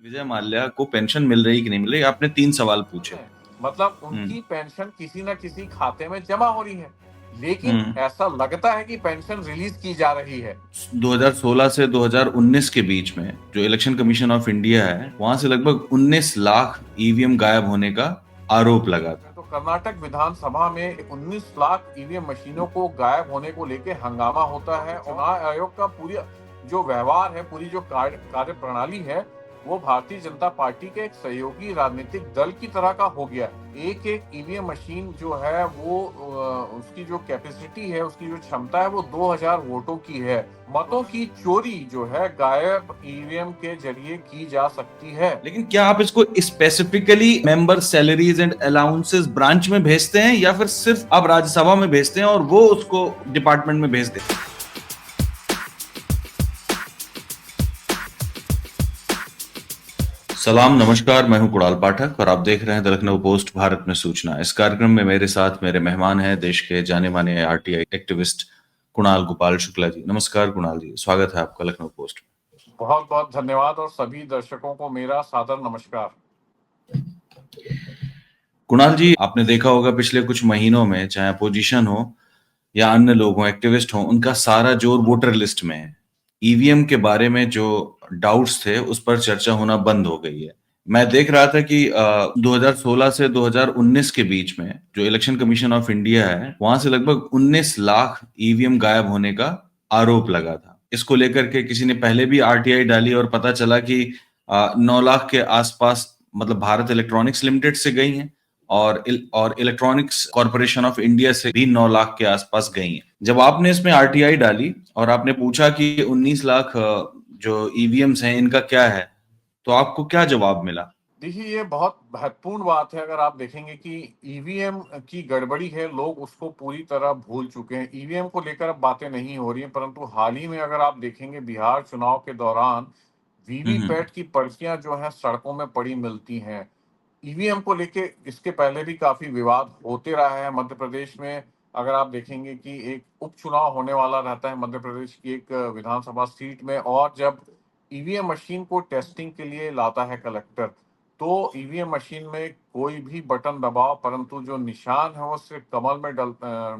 विजय माल्या को पेंशन मिल रही कि नहीं मिल रही, आपने 3 सवाल पूछे। है। मतलब हुँ, उनकी पेंशन किसी न किसी खाते में जमा हो रही है, लेकिन हुँ। ऐसा लगता है कि पेंशन रिलीज की जा रही है। 2016 से 2019 के बीच में जो इलेक्शन कमीशन ऑफ इंडिया है, वहाँ से लगभग 19 लाख ईवीएम गायब होने का आरोप लगा था। तो कर्नाटक विधानसभा में 19 लाख ईवीएम मशीनों को गायब होने को लेकर हंगामा होता है। चुनाव आयोग का पूरी जो व्यवहार है, पूरी जो कार्य प्रणाली है, वो भारतीय जनता पार्टी के एक सहयोगी राजनीतिक दल की तरह का हो गया है। एक एक ईवीएम मशीन जो है वो उसकी जो कैपेसिटी है, उसकी जो क्षमता है वो 2000 वोटों की है। मतों की चोरी जो है गायब ईवीएम के जरिए की जा सकती है। लेकिन क्या आप इसको specifically member salaries and allowances branch में भेजते हैं या फिर सिर्फ आप राज्यसभा में भेजते हैं और वो उसको डिपार्टमेंट में भेज देते हैं? सलाम, नमस्कार। मैं हूं कुणाल पाठक और आप देख रहे हैं द लखनऊ पोस्ट भारत में सूचना। इस कार्यक्रम में मेरे साथ मेरे मेहमान हैं देश के जाने माने आरटीआई एक्टिविस्ट कुणाल गोपाल शुक्ला जी। नमस्कार कुणाल जी, स्वागत है आपका लखनऊ पोस्ट में। बहुत बहुत धन्यवाद और सभी दर्शकों को मेरा सादर नमस्कार। कुणाल जी, आपने देखा होगा पिछले कुछ महीनों में चाहे अपोजिशन हो या अन्य लोग हों, एक्टिविस्ट हों, उनका सारा जोर वोटर लिस्ट में है। ईवीएम के बारे में जो डाउट्स थे उस पर चर्चा होना बंद हो गई है। मैं देख रहा था कि 2016 से 2019 के बीच में जो इलेक्शन कमीशन ऑफ इंडिया है, वहां से लगभग 19 लाख ईवीएम गायब होने का आरोप लगा था। इसको लेकर के किसी ने पहले भी आरटीआई डाली और पता चला कि 9 लाख के आसपास मतलब भारत इलेक्ट्रॉनिक्स लिमिटेड से गई हैं और इलेक्ट्रॉनिक्स कॉर्पोरेशन ऑफ इंडिया से भी 9 लाख के आसपास गई हैं। जब आपने इसमें आरटीआई डाली और आपने पूछा कि 19 लाख जो ईवीएम्स हैं इनका क्या है, तो आपको क्या जवाब मिला? देखिए, ये बहुत महत्वपूर्ण बात है। अगर आप देखेंगे कि ईवीएम की गड़बड़ी है, लोग उसको पूरी तरह भूल चुके हैं। ईवीएम को लेकर अब बातें नहीं हो रही हैं, परंतु हाल ही में अगर आप देखेंगे बिहार चुनाव के दौरान हम्म। वीवीपैट की पर्चियां जो हैं सड़कों में पड़ी मिलती हैं। ईवीएम को लेके इसके पहले भी काफी विवाद होते रहा है मध्य प्रदेश में। अगर आप देखेंगे कि एक उपचुनाव होने वाला रहता है मध्य प्रदेश की एक विधानसभा सीट में, और जब ईवीएम मशीन को टेस्टिंग के लिए लाता है कलेक्टर, तो ईवीएम मशीन में कोई भी बटन दबाओ, परंतु जो निशान है वो सिर्फ कमल में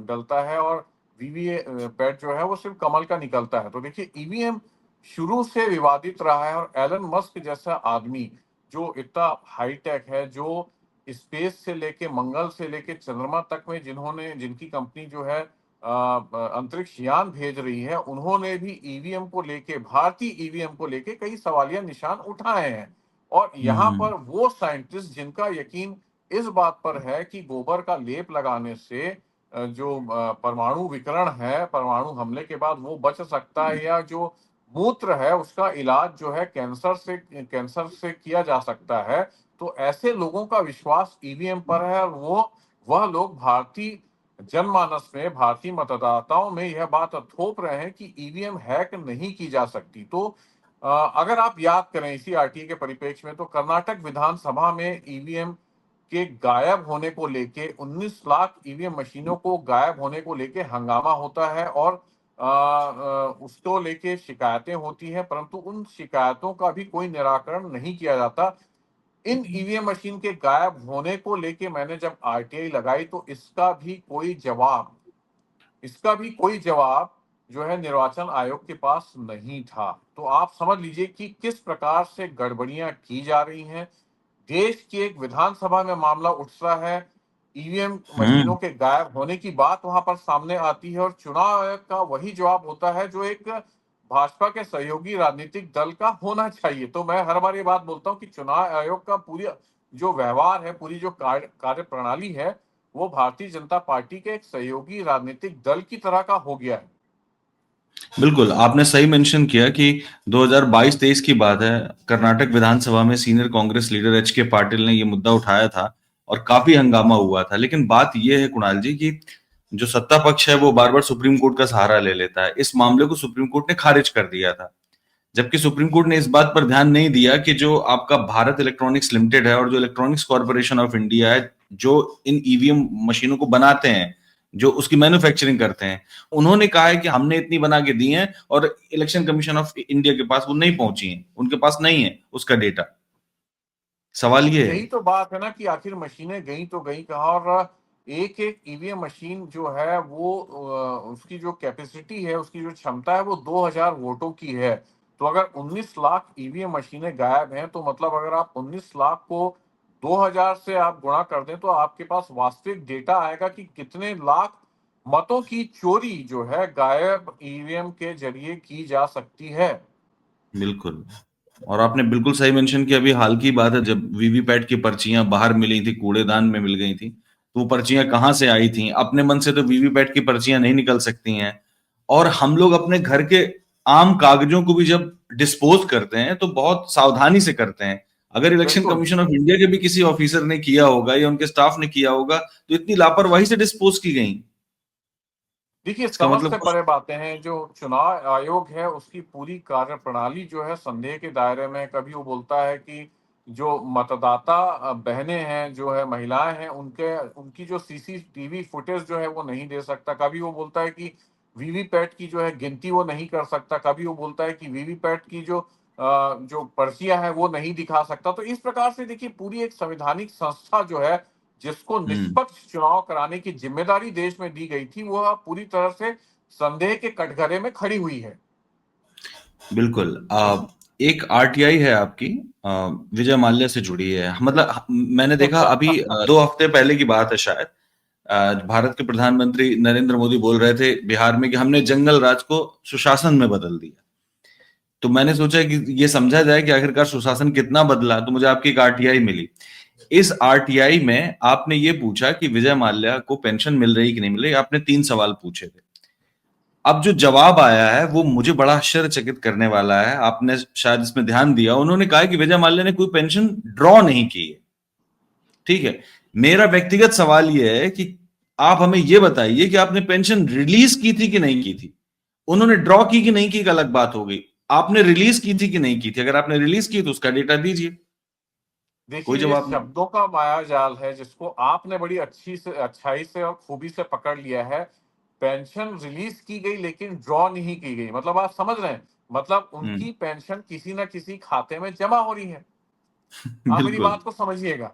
डलता है, और वीवी पैट जो है वो सिर्फ कमल का निकलता है। तो देखिए, ईवीएम शुरू से विवादित रहा है, और एलन मस्क जैसा आदमी जो इतना हाईटेक है, जो स्पेस से लेके मंगल से लेके चंद्रमा तक में जिनकी कंपनी जो है अंतरिक्ष यान भेज रही है, उन्होंने भी ईवीएम को लेके, भारतीय ईवीएम को लेके कई सवालिया निशान उठाए हैं। और यहाँ हम्म। पर वो साइंटिस्ट जिनका यकीन इस बात पर है कि गोबर का लेप लगाने से जो परमाणु विकिरण है, परमाणु हमले के बाद वो बच सकता है, या जो मूत्र है उसका इलाज जो है कैंसर से किया जा सकता है, तो ऐसे लोगों का विश्वास ईवीएम पर है। और वह लोग भारतीय जनमानस में, भारतीय मतदाताओं में यह बात थोप रहे हैं कि ईवीएम हैक नहीं की जा सकती। तो अगर आप याद करें इसी आरटीए के परिप्रेक्ष्य में, तो कर्नाटक विधानसभा में ईवीएम के गायब होने को लेके, 19 लाख ईवीएम मशीनों को गायब होने को लेके हंगामा होता है, और उसको लेके शिकायतें होती हैं, परंतु उन शिकायतों का भी कोई निराकरण नहीं किया जाता। इन ईवीएम मशीन के गायब होने को लेके मैंने जब आरटीआई लगाई, तो इसका भी कोई जवाब जो है निर्वाचन आयोग के पास नहीं था। तो आप समझ लीजिए कि किस प्रकार से गड़बड़ियां की जा रही हैं। देश की एक विधानसभा में मामला उठता है, ईवीएम हम्म। मशीनों के गायब होने की बात वहां पर सामने आती है, और चुनाव आयोग का वही जवाब होता है जो एक भाजपा के सहयोगी राजनीतिक दल का होना चाहिए। तो मैं हर बार ये बात बोलता हूँ कि चुनाव आयोग का पूरी जो व्यवहार है, पूरी जो कार्य प्रणाली है, वो भारतीय जनता पार्टी के एक सहयोगी राजनीतिक दल की तरह का हो गया है। बिल्कुल, आपने सही मेंशन किया कि 2022-23 की बात है। कर्नाटक विधानसभा में सीनियर कांग्रेस लीडर एच के पाटिल ने ये मुद्दा उठाया था और काफी हंगामा हुआ था। लेकिन बात ये है कुणाल जी कि जो सत्ता पक्ष है वो बार बार सुप्रीम कोर्ट का सहारा ले लेता है। इस मामले को सुप्रीम कोर्ट ने खारिज कर दिया था, जबकि सुप्रीम कोर्ट ने इस बात पर ध्यान नहीं दिया कि जो आपका भारत इलेक्ट्रॉनिक्स लिमिटेड है और जो इलेक्ट्रॉनिक्स कॉर्पोरेशन ऑफ इंडिया है, जो इन ईवीएम मशीनों को बनाते हैं, जो उसकी मैन्युफैक्चरिंग करते हैं, उन्होंने कहा है कि हमने इतनी बना के दी हैं और इलेक्शन कमीशन ऑफ इंडिया के पास वो नहीं पहुंची हैं, उनके पास नहीं है उसका डेटा। सवाल ये है। यही तो बात है ना कि आखिर मशीनें गई तो गई कहाँ। और एक एक ईवीएम मशीन जो है वो उसकी जो कैपेसिटी है, उसकी जो क्षमता है वो 2000 वोटों की है। तो अगर 19 लाख ईवीएम मशीनें गायब हैं तो मतलब अगर आप 19 लाख को 2000 से आप गुणा कर दें तो आपके पास वास्तविक डेटा आएगा कि कितने लाख मतों की चोरी जो है गायब ईवीएम के जरिए की जा सकती है। बिल्कुल। और आपने बिल्कुल सही मेंशन किया, अभी हाल की बात है जब वीवीपैट की पर्चियां बाहर मिली थी, कूड़ेदान में मिल गई थी, तो वो पर्चियां कहाँ से आई थी? अपने मन से तो वीवीपैट की पर्चियां नहीं निकल सकती हैं। और हम लोग अपने घर के आम कागजों को भी जब डिस्पोज करते हैं तो बहुत सावधानी से करते हैं। अगर इलेक्शन बिल्कुल। कमीशन ऑफ इंडिया के भी किसी ऑफिसर ने किया होगा या उनके स्टाफ ने किया होगा तो इतनी लापरवाही से डिस्पोज की गई, देखिए, इसका समझ मतलब से कुछ। परे बातें हैं। जो चुनाव आयोग है उसकी पूरी कार्यप्रणाली जो है संदेह के दायरे में है। कभी वो बोलता है कि जो मतदाता बहनें हैं, जो है महिलाएं हैं, उनके उनकी जो सीसीटीवी फुटेज जो है वो नहीं दे सकता। कभी वो बोलता है कि वीवीपैट की जो है गिनती वो नहीं कर सकता। कभी वो बोलता है कि वीवीपैट की जो पर्चियां हैं वो नहीं दिखा सकता। तो इस प्रकार से देखिए, पूरी एक संवैधानिक संस्था जो है, जिसको हम्म। निष्पक्ष चुनाव कराने की जिम्मेदारी देश में दी गई थी, वो अब पूरी तरह से संदेह के कटघरे में खड़ी हुई है। बिल्कुल। एक आरटीआई है आपकी, विजय माल्या से जुड़ी है, मतलब मैंने देखा अभी 2 हफ्ते पहले की बात है शायद। भारत के प्रधानमंत्री नरेंद्र मोदी बोल रहे थे बिहार में कि हमने जंगल राज को सुशासन में बदल दिया। तो मैंने सोचा कि ये समझा जाए कि आखिरकार सुशासन कितना बदला, तो मुझे आपकी एक आरटीआई मिली। इस आरटीआई में आपने ये पूछा कि विजय माल्या को पेंशन मिल रही कि नहीं मिल रही, आपने 3 सवाल पूछे थे। अब जो जवाब आया है वो मुझे बड़ा आश्चर्यचकित करने वाला है, आपने शायद इसमें ध्यान दिया। उन्होंने कहा कि विजय माल्या ने कोई पेंशन ड्रॉ नहीं की है। ठीक है। मेरा व्यक्तिगत सवाल यह है कि आप हमें यह बताइए कि आपने पेंशन रिलीज की थी कि नहीं की थी। उन्होंने ड्रॉ की कि नहीं की, एक अलग बात हो गई। आपने रिलीज की थी कि नहीं की थी? अगर आपने रिलीज की तो उसका डेटा दीजिए। कोई देखिए, ये जवाब नहीं। शब्दों का मायाजाल है जिसको आपने बड़ी अच्छी से अच्छाई से और खूबी से पकड़ लिया है। पेंशन रिलीज की गई लेकिन ड्रॉ नहीं की गई, मतलब आप समझ रहे हैं, मतलब हम्म। उनकी पेंशन किसी ना किसी खाते में जमा हो रही है। आप मेरी बिल्कुल। बात को समझिएगा।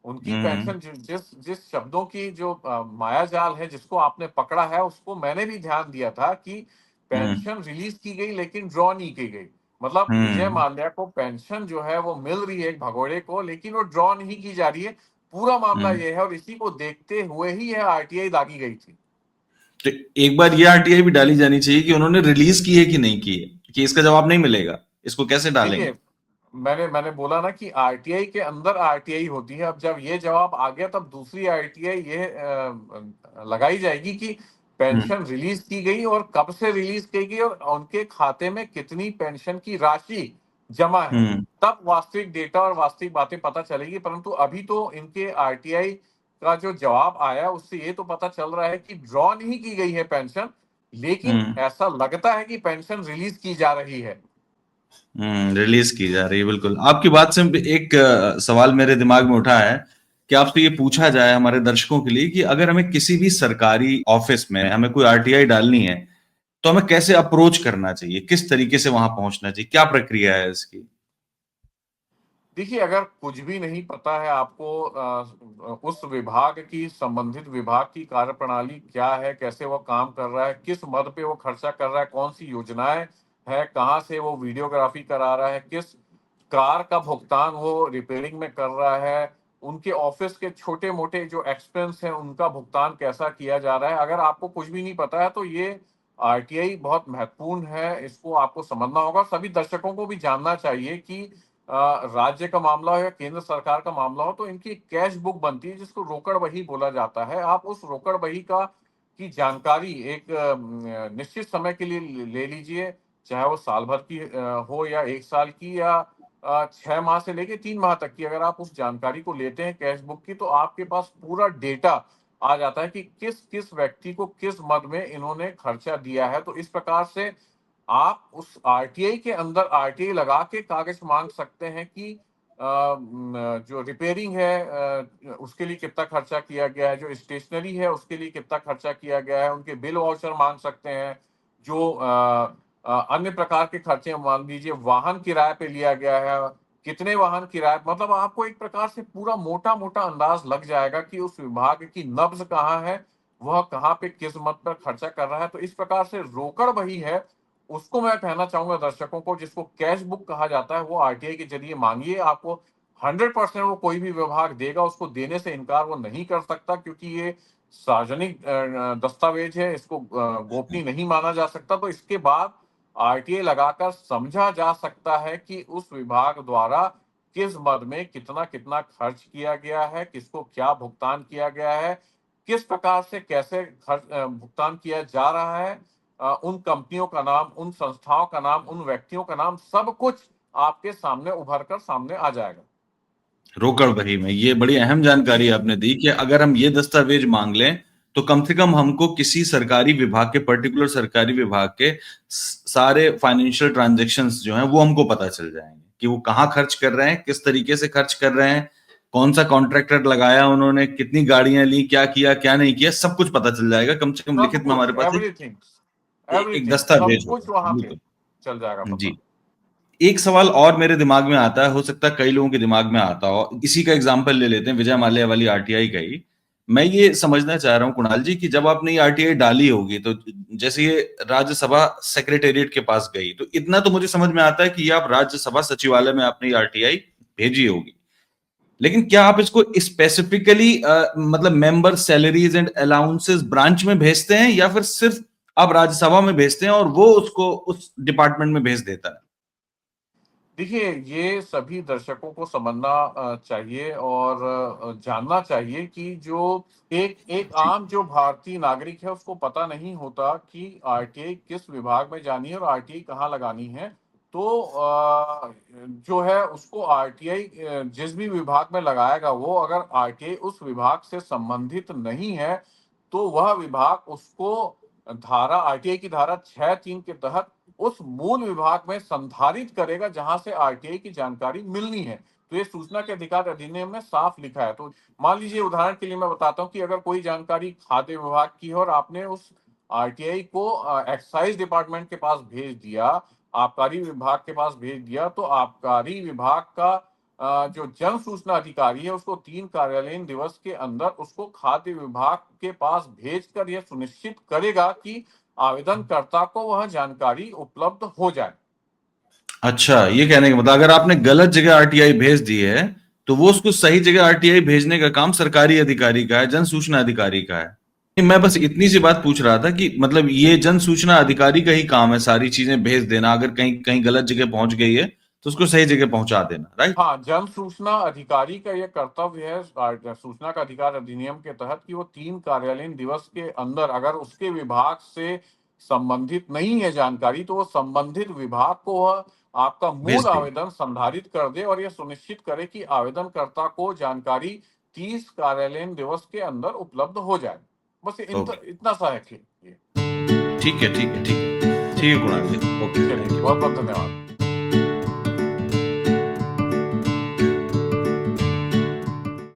उनकी हम्म। पेंशन जिस जिस शब्दों की जो माया जाल है जिसको आपने पकड़ा है, उसको मैंने भी ध्यान दिया था कि हम्म। पेंशन रिलीज की गई लेकिन ड्रॉ नहीं की गई। मतलब विजय हम्म। माल्या को पेंशन जो है वो मिल रही है एक भगोड़े को, लेकिन वो ड्रॉ नहीं की जा रही है। पूरा मामला हम्म। ये है, और इसी को देखते हुए ही यह आरटीआई दागी गई थी। तो एक बार ये आरटीआई भी डाली जानी चाहिए कि उन्होंने रिलीज की है कि नहीं की है, कि इसका जवाब नहीं मिलेगा। इसको कैसे डालेंगे? देखिए, मैंने मैंने बोला ना कि आरटीआई के अंदर आरटीआई होती है। अब जब ये जवाब आ गया तब दूसरी आरटीआई ये लगाई जाएगी कि हम्म। पेंशन रिलीज की गई और कब से रिलीज की गई और उनके खाते में कितनी पेंशन की राशि जमा है। हम्म। तब वास्तविक डेटा और वास्तविक बातें पता चलेगी। परंतु अभी तो इनके आरटीआई का जो जवाब आया उससे ये तो पता चल रहा है कि ड्रॉ नहीं की गई है पेंशन, लेकिन हम्म। ऐसा लगता है कि पेंशन रिलीज की जा रही है। रिलीज की जा रही है, बिल्कुल। आपकी बात से एक सवाल मेरे दिमाग में उठा है कि आपसे ये पूछा जाए हमारे दर्शकों के लिए कि अगर हमें किसी भी सरकारी ऑफिस में हमें कोई आरटीआई डालनी है तो हमें कैसे अप्रोच करना चाहिए, किस तरीके से वहां पहुंचना चाहिए, क्या प्रक्रिया है इसकी? देखिए, अगर कुछ भी नहीं पता है आपको उस विभाग की, संबंधित विभाग की कार्यप्रणाली क्या है, कैसे वो काम कर रहा है, किस मद पे वो खर्चा कर रहा है, कौन सी योजनाएं है, कहाँ से वो वीडियोग्राफी करा रहा है, किस कार का भुगतान वो रिपेयरिंग में कर रहा है, उनके ऑफिस के छोटे मोटे जो एक्सपेंस हैं उनका भुगतान कैसा किया जा रहा है, अगर आपको कुछ भी नहीं पता है तो ये आरटीआई बहुत महत्वपूर्ण है। इसको आपको समझना होगा। सभी दर्शकों को भी जानना चाहिए कि राज्य का मामला हो या केंद्र सरकार का मामला हो, तो इनकी कैश बुक बनती है जिसको रोकड़ बही बोला जाता है। आप उस रोकड़ बही का की जानकारी एक निश्चित समय के लिए ले लीजिए, चाहे वो साल भर की हो या 1 साल की या 6 माह से लेके 3 माह तक की। अगर आप उस जानकारी को लेते हैं कैश बुक की, तो आपके पास पूरा डेटा आ जाता है कि किस किस व्यक्ति को किस मद में इन्होंने खर्चा दिया है। तो इस प्रकार से आप उस आरटीआई के अंदर आरटीआई लगा के कागज मांग सकते हैं कि जो रिपेयरिंग है उसके लिए कितना खर्चा किया गया है, जो स्टेशनरी है उसके लिए कितना खर्चा किया गया है, उनके बिल वाउचर मांग सकते हैं। जो अन्य प्रकार के खर्चे मान लीजिए वाहन किराए पे लिया गया है, कितने वाहन किराए, मतलब आपको एक प्रकार से पूरा मोटा मोटा अंदाज लग जाएगा कि उस विभाग की नब्ज कहाँ है, वह कहाँ पे किस मद पर खर्चा कर रहा है। तो इस प्रकार से रोकड़ वही है, उसको मैं कहना चाहूंगा दर्शकों को, जिसको कैश बुक कहा जाता है, वो आरटीआई के जरिए मांगिए। आपको 100% वो कोई भी विभाग देगा, उसको देने से इनकार वो नहीं कर सकता, क्योंकि ये सार्वजनिक दस्तावेज है, इसको गोपनीय नहीं माना जा सकता। तो इसके बाद आरटीआई लगाकर समझा जा सकता है कि उस विभाग द्वारा किस मद में कितना कितना खर्च किया गया है, किसको क्या भुगतान किया गया है, किस प्रकार से कैसे खर्च भुगतान किया जा रहा है, उन कंपनियों का नाम, उन संस्थाओं का नाम, उन व्यक्तियों का नाम, सब कुछ आपके सामने उभर कर सामने आ जाएगा। रोकड़ बही में ये बड़ी अहम जानकारी आपने दी कि अगर हम ये दस्तावेज मांग लें तो कम से कम हमको किसी सरकारी विभाग के, पर्टिकुलर सरकारी विभाग के सारे फाइनेंशियल ट्रांजैक्शंस जो हैं वो हमको पता चल जाएंगे कि वो कहाँ खर्च कर रहे हैं, किस तरीके से खर्च कर रहे हैं, कौन सा कॉन्ट्रैक्टर लगाया उन्होंने, कितनी गाड़ियां ली, क्या किया क्या नहीं किया, सब कुछ पता चल जाएगा। कम से कम सब लिखित में कुछ, हमारे पास एवरीथिंग, एक एवरीथिंग, सब दस्तावेज कुछ होगा। वहां पे बिल्कुल। चल जाएगा पता। जी। एक सवाल और मेरे दिमाग में आता है, हो सकता है कई लोगों के दिमाग में आता हो, इसी का एग्जांपल ले लेते हैं, विजय माल्या वाली आरटीआई का ही। मैं ये समझना चाह रहा हूं कुणाल जी कि जब आपने ये आरटीआई डाली होगी तो जैसे ये राज्यसभा सेक्रेटेरिएट के पास गई, तो इतना तो मुझे समझ में आता है कि ये आप राज्यसभा सचिवालय में आपने ये आरटीआई भेजी होगी। लेकिन क्या आप इसको स्पेसिफिकली मतलब member salaries and allowances branch में भेजते हैं, या फिर सिर्फ आप राज्यसभा में भेजते हैं और वो उसको उस डिपार्टमेंट में भेज देता है? देखिए, ये सभी दर्शकों को समझना चाहिए और जानना चाहिए कि जो एक एक जी। आम जो भारतीय नागरिक है, उसको पता नहीं होता कि आरटीआई किस विभाग में जानी है और आरटीआई कहाँ लगानी है। तो जो है उसको आरटीआई जिस भी विभाग में लगाएगा, वो अगर आरटीआई उस विभाग से संबंधित नहीं है, तो वह विभाग उसको धारा आरटीआई की धारा 6(3) के तहत उस मूल विभाग में संधारित करेगा, जहां से आरटीआई की जानकारी मिलनी है। तो ये सूचना के अधिकार अधिनियम में साफ लिखा है। तो मान लीजिए, उदाहरण के लिए मैं बताता हूँ कि अगर कोई जानकारी खाद्य विभाग की है और आपने उस आरटीआई को एक्साइज डिपार्टमेंट के पास भेज दिया, आबकारी विभाग के पास भेज दिया, तो आबकारी विभाग का जो जन सूचना अधिकारी है, उसको 3 कार्यालयीन दिवस के अंदर उसको खाद्य विभाग के पास भेजकर यह सुनिश्चित करेगा कि आवेदनकर्ता को वह जानकारी उपलब्ध हो जाए। अच्छा, ये कहने का मतलब अगर आपने गलत जगह आरटीआई भेज दी है तो वो उसको सही जगह आरटीआई भेजने का काम सरकारी अधिकारी का है, जन सूचना अधिकारी का है। मैं बस इतनी सी बात पूछ रहा था कि मतलब ये जन सूचना अधिकारी का ही काम है सारी चीजें भेज देना, अगर कहीं कहीं गलत जगह पहुंच गई है तो उसको सही जगह पहुंचा देना, राइट? हाँ, जन सूचना अधिकारी का यह कर्तव्य है सूचना का अधिकार अधिनियम के तहत कि वो 3 कार्यालयीन दिवस के अंदर, अगर उसके विभाग से संबंधित नहीं है जानकारी, तो वो संबंधित विभाग को वह आपका भेज मूल दे। आवेदन संधारित कर दे और यह सुनिश्चित करे कि आवेदनकर्ता को जानकारी 30 कार्यालयीन दिवस के अंदर उपलब्ध हो जाए। बस ओके। इतना सा है कि ठीक है, ठीक है, ठीक है। ठीक है कुणाल जी। ओके, चलिए, थैंक बहुत यू। बहुत धन्यवाद।